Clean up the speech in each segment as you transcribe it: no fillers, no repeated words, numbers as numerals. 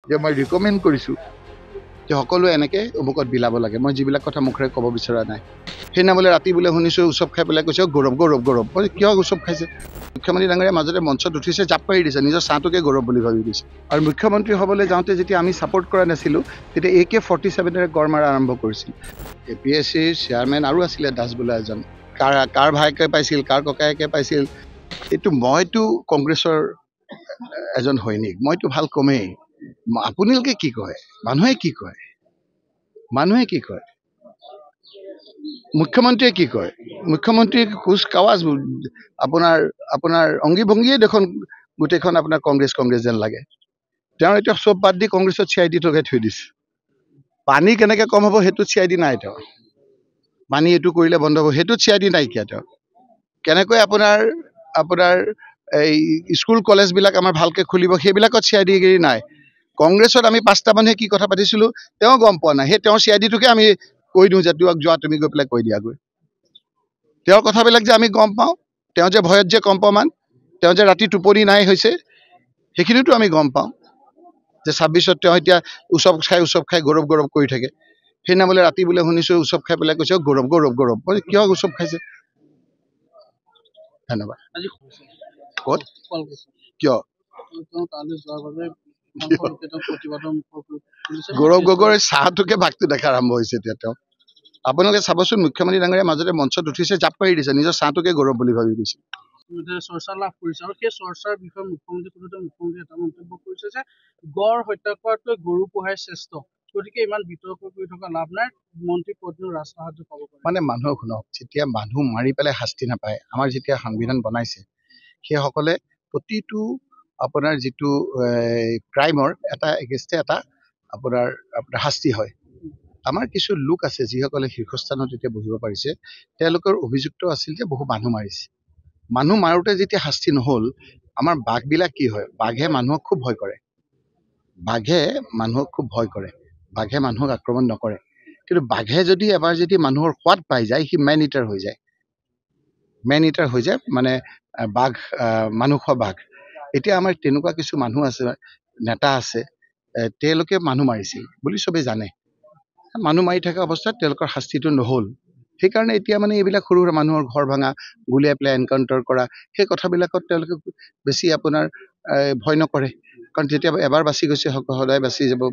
যে মই ৰিকমেণ্ড কৰিছোঁ যে সকলোৱে এনেকৈ অমুকত বিলাব লাগে। মই যিবিলাক কথা মুখেৰে ক'ব বিচৰা নাই। সেইদিনা বোলে ৰাতি বোলে শুনিছোঁ উৎসৱ খাই পেলাই কৈছে গৌৰৱ গৌৰৱ গৌৰৱ। মই কিয় উৎসৱ খাইছে? মুখ্যমন্ত্ৰী ডাঙৰীয়া মাজতে মঞ্চত উঠিছে, জাপ মাৰি দিছে, নিজৰ চাহটোকে গৌৰৱ বুলি ভাবি দিছে। আৰু মুখ্যমন্ত্ৰী হ'বলৈ যাওঁতে যেতিয়া আমি ছাপোৰ্ট কৰা নাছিলোঁ, তেতিয়া AK-47ৰে গড় মাৰা আৰম্ভ কৰিছিল। APSCৰ চেয়াৰমেন আৰু আছিলে দাস বোলা এজন। কাৰ ভায়েকে পাইছিল, কাৰ ককায়েকে পাইছিল। মইতো কংগ্ৰেছৰ এজন সৈনিক, মইতো ভাল কমেই। আপোনালোকে কি কয়? মানুহে কি কয়? মুখ্যমন্ত্ৰীয়ে কি কয়? মুখ্যমন্ত্ৰীৰ কুচ কাৱাজ আপোনাৰ অংগী ভংগীয়ে দেখোন গোটেইখন আপোনাৰ কংগ্ৰেছ যেন লাগে। তেওঁ এতিয়া চব বাদ দি কংগ্ৰেছত CID লগাই থৈ দিছে। পানী কেনেকৈ কম হ'ব সেইটোত CID নাই তেওঁ। পানী এইটো কৰিলে বন্ধ হ'ব সেইটোত CID নাইকিয়া তেওঁ। কেনেকৈ আপোনাৰ এই স্কুল কলেজবিলাক আমাৰ ভালকৈ খুলিব সেইবিলাকত CID গিৰি নাই। কংগ্ৰেছত আমি 5টা মানুহে কি কথা পাতিছিলোঁ তেওঁ গম পোৱা নাই। সেই তেওঁৰ CIDটোকে আমি কৈ দিওঁ যে যোৱা তুমি গৈ পেলাই কৈ দিয়াগৈ। তেওঁৰ কথাবিলাক যে আমি গম পাওঁ, তেওঁ যে ভয়ত যে কম্পমান, তেওঁ যে ৰাতি টোপনি নাই হৈছে, সেইখিনিতো আমি গম পাওঁ যে 26ত তেওঁ এতিয়া উৎসৱ খাই গৌৰৱ গৌৰৱ কৰি থাকে। সেইদিনা বোলে ৰাতি বোলে শুনিছোঁ উৎসৱ খাই পেলাই কৈছে গৌৰৱ গৌৰৱ গৌৰৱ। মই কিয় উৎসৱ খাইছে? ধন্যবাদ। ক'ত কিয় গৌৰৱ গগৈৰ চাহটোকে ভাগটো দেখা আৰম্ভ হৈছে এতিয়া তেওঁ। আপোনালোকে চাবচোন, মুখ্যমন্ত্ৰী ডাঙৰীয়া মাজতে মঞ্চত উঠিছে, জাপ মাৰি দিছে, নিজৰ চাহটোকে গৌৰৱ বুলি ভাবি দিছে। চৰ্চা লাভ কৰিছে আৰু সেই চৰ্চাৰ বিষয়ে মুখ্যমন্ত্ৰী এটা মন্তব্য কৰিছে যে গড় হত্যা কৰাতকৈ গৰু পোহাই শ্ৰেষ্ঠ। গতিকে ইমান বিতৰ্ক কৰি থকা লাভ নাই, মন্ত্ৰী পত্নীও ৰাজসাহায্য পাব পাৰে। মানে মানুহক শুনক, যেতিয়া মানুহ মাৰি পেলাই শাস্তি নাপায়, আমাৰ যেতিয়া সংবিধান বনাইছে সেইসকলে প্ৰতিটো আপোনাৰ যিটো ক্ৰাইমৰ এটা এগেইনষ্টে এটা আপোনাৰ শাস্তি হয়। আমাৰ কিছু লোক আছে যিসকলে শীৰ্ষস্থানত এতিয়া বহিব পাৰিছে, তেওঁলোকৰ অভিযুক্ত আছিল যে বহু মানুহ মাৰিছে। মানুহ মাৰোঁতে যেতিয়া শাস্তি নহ'ল, আমাৰ বাঘবিলাক কি হয়? বাঘে মানুহক খুব ভয় কৰে। বাঘে মানুহক আক্ৰমণ নকৰে। কিন্তু বাঘে যদি এবাৰ যদি মানুহৰ সোৱাদ পাই যায়, সি মেন ইটাৰ হৈ যায়। মানে বাঘ মানুহ খোৱা বাঘ। এতিয়া আমাৰ তেনেকুৱা কিছু মানুহ আছে, নেতা আছে, তেওঁলোকে মানুহ মাৰিছিল বুলি চবেই জানে। মানুহ মাৰি থকা অৱস্থাত তেওঁলোকৰ শাস্তিটো নহ'ল। সেইকাৰণে এতিয়া মানে এইবিলাক সৰু সুৰা মানুহৰ ঘৰ ভাঙা, গুলিয়াই পেলাই এনকাউণ্টাৰ কৰা, সেই কথাবিলাকত তেওঁলোকে বেছি আপোনাৰ ভয় নকৰে। কাৰণ যেতিয়া এবাৰ বাচি গৈছে সদায় বাচি যাব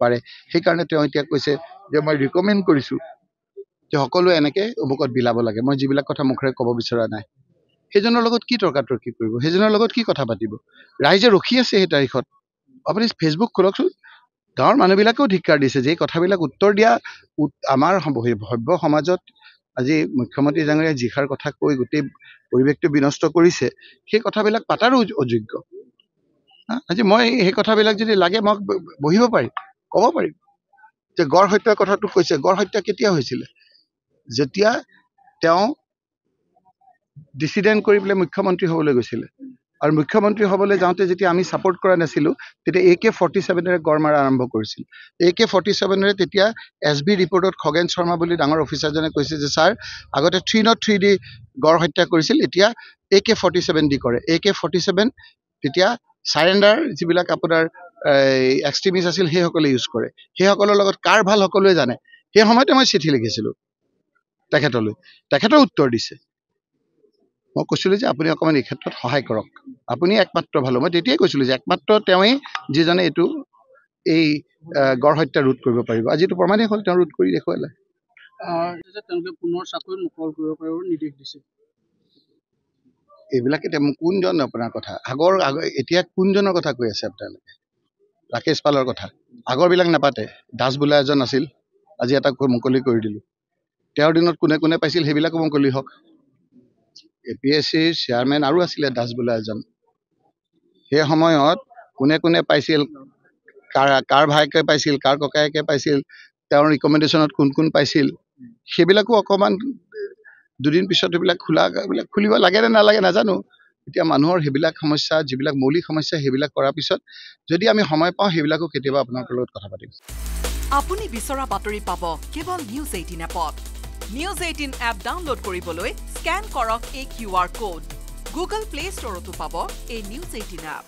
পাৰে। সেইকাৰণে তেওঁ এতিয়া কৈছে যে মই ৰিকমেণ্ড কৰিছোঁ যে সকলোৱে এনেকৈ অমুকত বিলাব লাগে। মই যিবিলাক কথা মুখেৰে ক'ব বিচৰা নাই। সেইজনৰ লগত কি তৰ্কাতৰ্কি কৰিব? সেইজনৰ লগত কি কথা পাতিব? ৰাইজে ৰখি আছে সেই তাৰিখত। আপুনি ফেচবুক খোলকচোন, গাঁৱৰ মানুহবিলাকেও ধিক্কাৰ দিছে যে এই কথাবিলাক উত্তৰ দিয়া আমাৰ ভব্য সমাজত আজি মুখ্যমন্ত্ৰী ডাঙৰীয়াই যিষাৰ কথা কৈ গোটেই পৰিৱেশটো বিনষ্ট কৰিছে, সেই কথাবিলাক পাতাৰো অযোগ্য। আজি মই সেই কথাবিলাক যদি লাগে মই বহিব পাৰিম, ক'ব পাৰিম যে গড় হত্যাৰ কথাটো কৈছে। গড় হত্যা কেতিয়া হৈছিলে? যেতিয়া তেওঁ ডিচিডেণ্ট কৰি পেলাই মুখ্যমন্ত্ৰী হ'বলৈ গৈছিলে। আৰু মুখ্যমন্ত্ৰী হ'বলৈ যাওঁতে যেতিয়া আমি ছাপোৰ্ট কৰা নাছিলোঁ, তেতিয়া AK-47ৰে গড় মাৰা আৰম্ভ কৰিছিল। AK-47ৰে তেতিয়া SB ৰিপৰ্টত খগেন শৰ্মা বুলি ডাঙৰ অফিচাৰজনে কৈছে যে ছাৰ, আগতে 303 দি গড় হত্যা কৰিছিল, এতিয়া AK-47 দি কৰে। AK-47 তেতিয়া চাৰেণ্ডাৰ যিবিলাক আপোনাৰ এক্সট্ৰিমিষ্ট আছিল সেইসকলে ইউজ কৰে। সেইসকলৰ লগত কাৰ ভাল সকলোৱে জানে। সেই সময়তে মই চিঠি লিখিছিলোঁ তেখেতলৈ, তেখেতৰ উত্তৰ দিছে। মই কৈছিলোঁ যে আপুনি অকণমান এই ক্ষেত্ৰত সহায় কৰক, আপুনি একমাত্ৰ ভাল। মই তেতিয়াই কৈছিলোঁ যে একমাত্ৰ তেওঁৱেই যিজনে এই গড় হত্যা ৰোধ কৰিব পাৰিব। আজি এইটো প্ৰমাণেই হ'ল, তেওঁ ৰোধ কৰি দেখুৱালে। তেওঁলোকে পুনৰ চাকৰি মুকল কৰিব পাৰিব নিৰ্দেশ দিছে। এইবিলাক এতিয়া কোনজন আপোনাৰ কথা এতিয়া কোনজনৰ কথা কৈ আছে আপোনালোকে? ৰাকেশ পালৰ কথা। আগৰবিলাক নাপাতে। দাস বোলা এজন আছিল, আজি এটা মুকলি কৰি দিলোঁ। তেওঁৰ দিনত কোনে কোনে পাইছিল সেইবিলাকো মুকলি হওক। APSCৰ চেয়াৰমেন আৰু আছিলে দাস বোলা এজন। সেই সময়ত কোনে কোনে পাইছিল, কাৰ ভায়েকে পাইছিল, কাৰ ককায়েকে পাইছিল, তেওঁৰ ৰিকমেণ্ডেশ্যনত কোন কোন পাইছিল, সেইবিলাকো অকণমান দুদিন পিছত সেইবিলাক খুলিব লাগে নে নালাগে নাজানো। এতিয়া মানুহৰ সেইবিলাক সমস্যা, যিবিলাক মৌলিক সমস্যা, সেইবিলাক কৰাৰ পিছত যদি আমি সময় পাওঁ সেইবিলাকো কেতিয়াবা আপোনালোকৰ লগত কথা পাতিম। আপুনি বিচৰা বাতৰি পাব কেৱল নিউজ 18 এপত। নিউজ 18 এপ ডাউনলোড কৰিবলৈ স্কেন কৰক এই QR কোড। গুগল প্লে ষ্টৰতো পাব এই নিউজ 18 এপ।